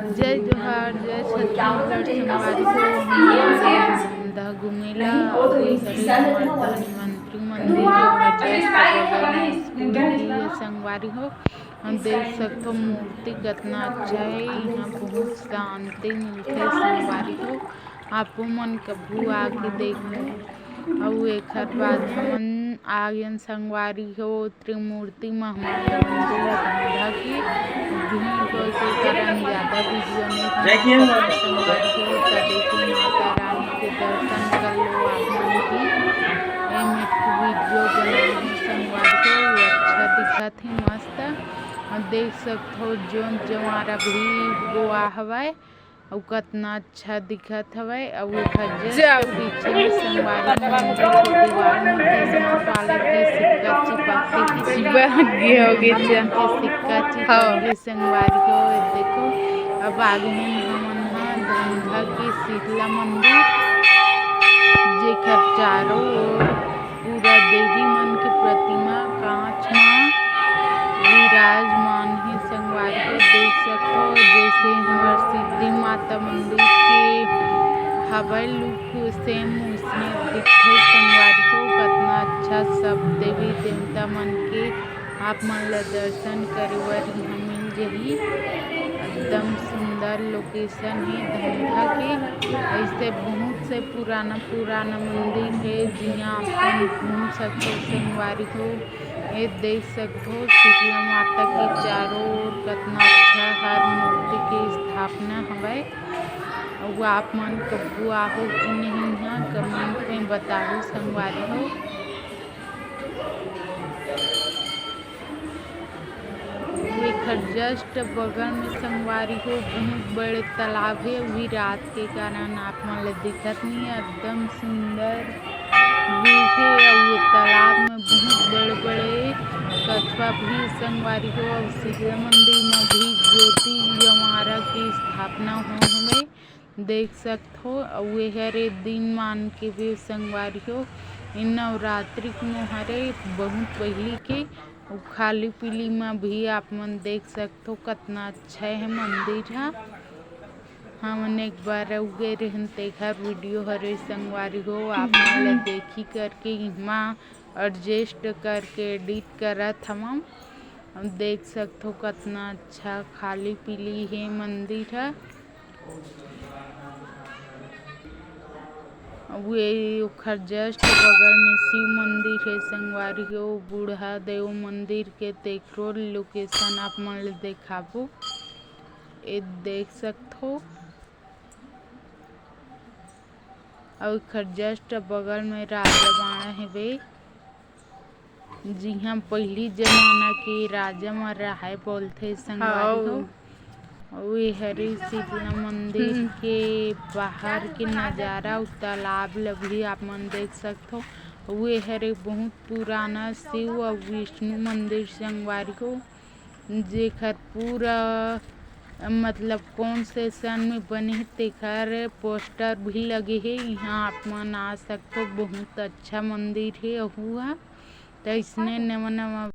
जय जोहार जय छत्तीसगढ़ संगवारी को धा घुमेला अभी हरे हमार धनवंतरी मंदिर के संगवारी हो। हम देख सकते मूर्ति कितना अच्छा है। यहाँ बहुत शांति मिलते संगवारी हो। आपो मन कभू आके देखो। और एक बाद हमन आगन संगवारी हो त्रिमूर्ति महामाया मंदिर धंधा की भीड़ हो के कारण ज़्यादा वीडियो नहीं संगवारी हो। देखो माता रानी के दर्शन कर लो आप मन की वीडियो बनाए हैं संगवारी हो। वो अच्छा दिखत ही मस्त और देख सकते हो जोन जवारा भी बोआ हवाए और कितना अच्छा दिखत हवे। और पीछे में संगवारी मंदिर के दीवार में क्रिसमस वाले के सिक्का चिपकते के सिक्का चिपके संगवारी को देखो। अब आगे में हमन धंधा के शीतला मंदिर जेकर चारों ओर पूरा देवी मन की प्रतिमा कांच में विराजमान है संगवारी को देख सकते हो। जैसे हमार सिद्धि माता मंदिर के हवाई लुक सेम उसमें दिखते संगवारी को कितना अच्छा सब देवी देवता मन के आप मन ला दर्शन करे बर यहाँ मिल जाही। एकदम सुंदर लोकेशन है धंधा के। ऐसे बहुत से पुराना मंदिर है जिहाँ अपन घूम सकते संगवारी को। ये देख सकते हो शीतला माता के चारों ओर कितना अच्छा हर मूर्ति की स्थापना हवे। और आप मन कब्बू आहो कि नहीं यहाँ कमेंट में बताओ संगवारी हो। एक जस्ट बगल में संगवारी हो बहुत बड़े तालाब है। अभी रात के कारण आप मन दिखत नहीं है। एकदम सुंदर व्यू है और ये तालाब में बहुत बड़े कछुआ भी संगवारी हो। और शीतला मंदिर में भी ज्योति जमारा की स्थापना हो हमें देख सकते हो। और हरे दिन मान के भी संगवारी हो इन नवरात्रि में हरे बहुत पहली के खाली पीली में भी आप मन देख सकते हो कितना अच्छा है मंदिर है। हमने एक बार उगे रहन देखा वीडियो हरे संगवारी हो। आप मन देखी करके इमा एडजस्ट करके एडिट करत हम देख सकते हो कितना अच्छा खाली पीली है मंदिर है। वे जस्ट बगल में शिव मंदिर है संगवारी हो। बूढ़ा देव मंदिर के तेकरो लोकेशन आप मन देखाबो ये देख सकते हो। और जस्ट बगल में राजा बाड़ा है वे जिहाँ पहली जमाना के राजा में रहा बोलते संगवारी हो। और हरे शीतला मंदिर के बाहर के नज़ारा और तालाब भी आप मन देख सकते हो। वे हरे बहुत पुराना शिव और विष्णु मंदिर संगवारी को जेकर पूरा मतलब कौन से सन में बने तेकर पोस्टर भी लगे है। यहाँ आप मन आ सकते हो बहुत अच्छा मंदिर है। हुआ तो इसने नवा